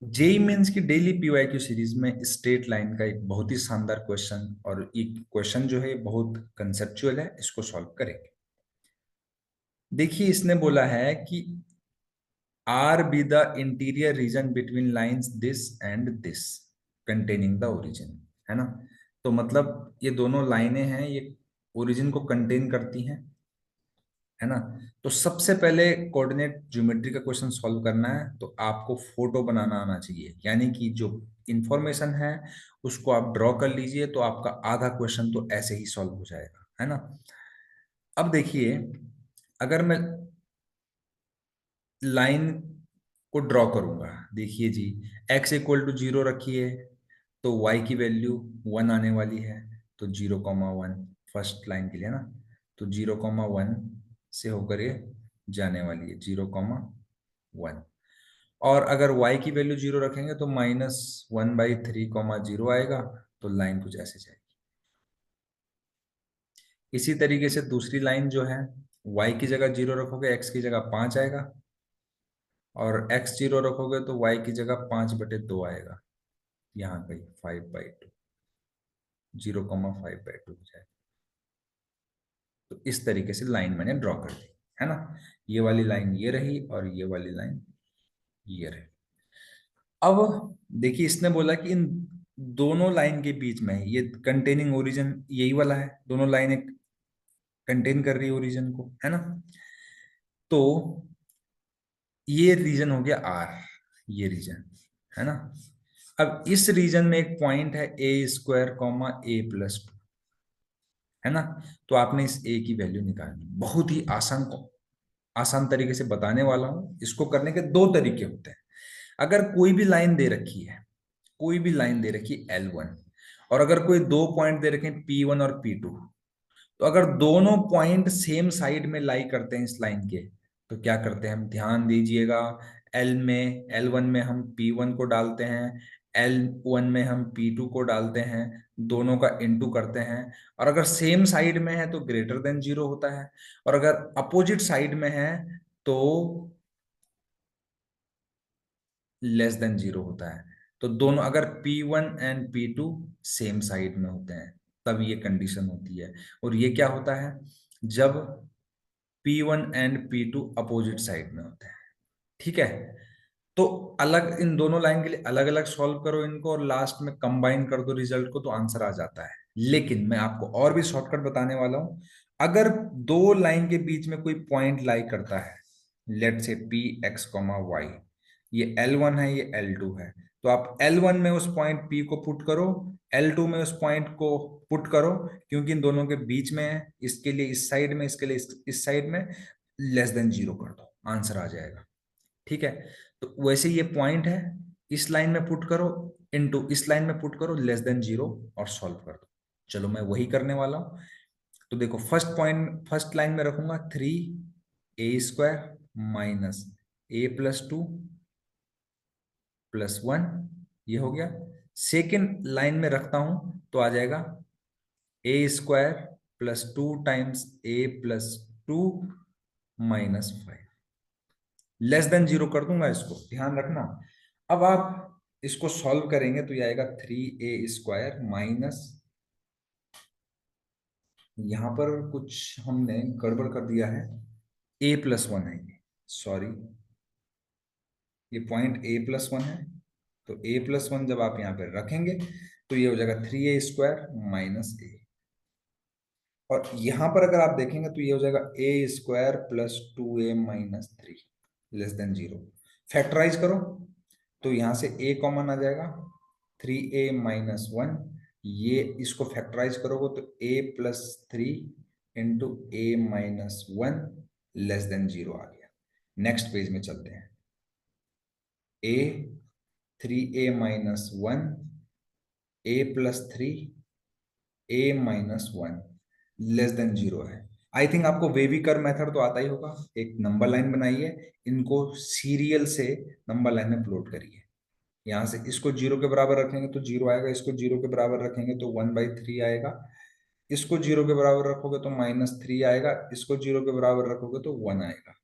JEE mains की daily PYQ series में straight line का एक बहुत ही शानदार क्वेश्चन, और ये क्वेश्चन जो है बहुत कंसेप्चुअल है, इसको सॉल्व करेंगे। देखिए, इसने बोला है कि R be the interior region between lines this and this containing the origin, है ना। तो मतलब ये दोनों लाइनें हैं, ये ओरिजिन को कंटेन करती हैं, है ना। तो सबसे पहले कोऑर्डिनेट ज्योमेट्री का क्वेश्चन सॉल्व करना है, तो आपको फोटो बनाना आना चाहिए, यानी कि जो इंफॉर्मेशन है उसको आप ड्रॉ कर लीजिए, तो आपका आधा क्वेश्चन तो ऐसे ही सॉल्व हो जाएगा, है ना। अब देखिए, अगर मैं लाइन को ड्रॉ करूंगा, देखिए जी, x इक्वल टू 0 रखिए, तो y की वैल्यू 1 आने वाली है, तो 0,1 फर्स्ट लाइन के लिए ना, तो 0,1 से होकर ये जाने वाली है 0,1। और अगर y की वैल्यू 0 रखेंगे तो -1/3,0 आएगा, तो लाइन कुछ ऐसे जाएगी। इसी तरीके से दूसरी लाइन जो है, y की जगह 0 रखोगे, x की जगह 5 आएगा, और x 0 रखोगे तो y की जगह 5/2 आएगा, यहाँ कहीं 5/2, 0,5/2 हो जाएगा। तो इस तरीके से लाइन मैंने ड्रॉ कर दी, है ना। ये वाली लाइन ये रही, और ये वाली लाइन ये रही। अब देखिए, इसने बोला कि इन दोनों लाइन के बीच में ये कंटेनिंग ओरिजिन यही वाला है, दोनों लाइनें कंटेन कर रही है ओरिजिन को, है ना। तो ये रीजन हो गया आर, ये रीजन, है ना। अब इस रीजन में एक पॉइंट है a² a+2, है ना। तो आपने इस a की वैल्यू निकालनी, बहुत ही आसान को आसान तरीके से बताने वाला हूं। इसको करने के दो तरीके होते हैं। अगर कोई भी लाइन दे रखी है, कोई भी लाइन दे रखी है L1, और अगर कोई दो पॉइंट दे रखे हैं P1 और P2, तो अगर दोनों पॉइंट सेम साइड में लाई करते हैं इस लाइन के, तो क्या करते हैं हम, ध्यान दीजिएगा। L1 में हम P1 को डालते हैं, L1 में हम P2 को डालते हैं, दोनों का इनटू करते हैं। और अगर सेम साइड में है तो ग्रेटर देन 0 होता है, और अगर अपोजिट साइड में है तो लेस देन 0 होता है। तो दोनों अगर P1 and P2 same side में होते हैं, तब ये कंडीशन होती है। और ये क्या होता है, जब P1 and P2 opposite side में होते हैं, ठीक है। तो अलग, इन दोनों लाइन के लिए अलग अलग सॉल्व करो इनको, और लास्ट में कंबाइन कर दो रिजल्ट को, तो आंसर आ जाता है। लेकिन मैं आपको और भी शॉर्टकट बताने वाला हूं। अगर दो लाइन के बीच में कोई पॉइंट लाई करता है, लेट से P(x, y), ये L1 है, ये L2 है, तो आप L1 में उस पॉइंट P को पुट करो, L2 में उस पॉइंट को पुट करो, क्योंकि इन दोनों के बीच में है, इसके लिए इस साइड में, इसके लिए इस साइड में, लेस देन 0 कर दो, आंसर आ जाएगा, ठीक है। तो वैसे ये पॉइंट है, इस लाइन में पुट करो, इनटू इस लाइन में पुट करो, लेस देन 0, और सॉल्व कर दो। चलो मैं वही करने वाला हूं। तो देखो, फर्स्ट पॉइंट, फर्स्ट लाइन में रखूंगा 3a² -a+2 + 1, ये हो गया। सेकेंड लाइन में रखता हूं, तो आ जाएगा a² + 2 × a+2 -5, लेस देन 0 कर दूंगा, इसको ध्यान रखना। अब आप इसको सॉल्व करेंगे तो ये आएगा 3a² माइनस, यहां पर कुछ हमने गड़बड़ कर दिया है, a+1 है ये, सॉरी, ये पॉइंट a+1 है। तो a+1 जब आप यहाँ पे रखेंगे तो ये हो जाएगा 3a² - a, और यहां पर अगर आप देखेंगे तो ये हो जाएगा a² + 2a - 3 << 0। फैक्टराइज करो, तो यहां से a कॉमन आ जाएगा, 3a - 1, ये इसको फैक्टराइज करोगे तो a+3 × a - 1 << 0 आ गया। नेक्स्ट पेज में चलते हैं। a 3a - 1, a+3 a - 1 << 0 है। आई थिंक आपको वेविकर मेथड तो आता ही होगा। एक नंबर लाइन बनाइए, इनको सीरियल से नंबर लाइन में प्लॉट करिए। यहाँ से इसको 0 के बराबर रखेंगे तो 0 आएगा, इसको 0 के बराबर रखेंगे तो 1/3 आएगा, इसको 0 के बराबर रखोगे तो -3 आएगा, इसको 0 के बराबर रखोगे तो 1 आएगा।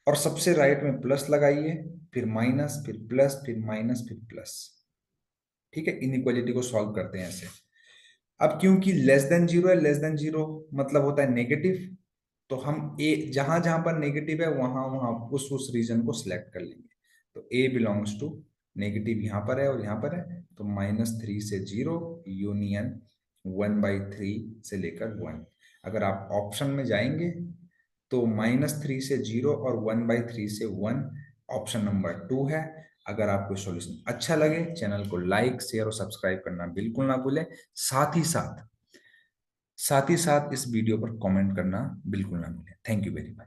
और सबसे राइट में प्लस लगाइए, फिर माइनस, फिर प्लस, फिर माइनस, फिर प्लस। ठीक है, इनइक्वालिटी को सॉल्व करते हैं ऐसे। अब क्योंकि लेस देन जीरो है, लेस देन जीरो मतलब होता है नेगेटिव, तो हम ए जहां जहां पर नेगेटिव है वहां वहां उस रीजन को सिलेक्ट कर लेंगे। तो ए बिलोंग्स टू नेगेटिव, यहाँ पर है और यहाँ पर है, तो -3 से 0 यूनियन 1/3 से लेकर 1। अगर आप ऑप्शन में जाएंगे तो -3 से 0 और 1/3 से 1 ऑप्शन नंबर 2 है। अगर आपको सॉल्यूशन अच्छा लगे, चैनल को लाइक शेयर और सब्सक्राइब करना बिल्कुल ना भूलें। साथ ही साथ इस वीडियो पर कमेंट करना बिल्कुल ना भूलें। Thank you very much.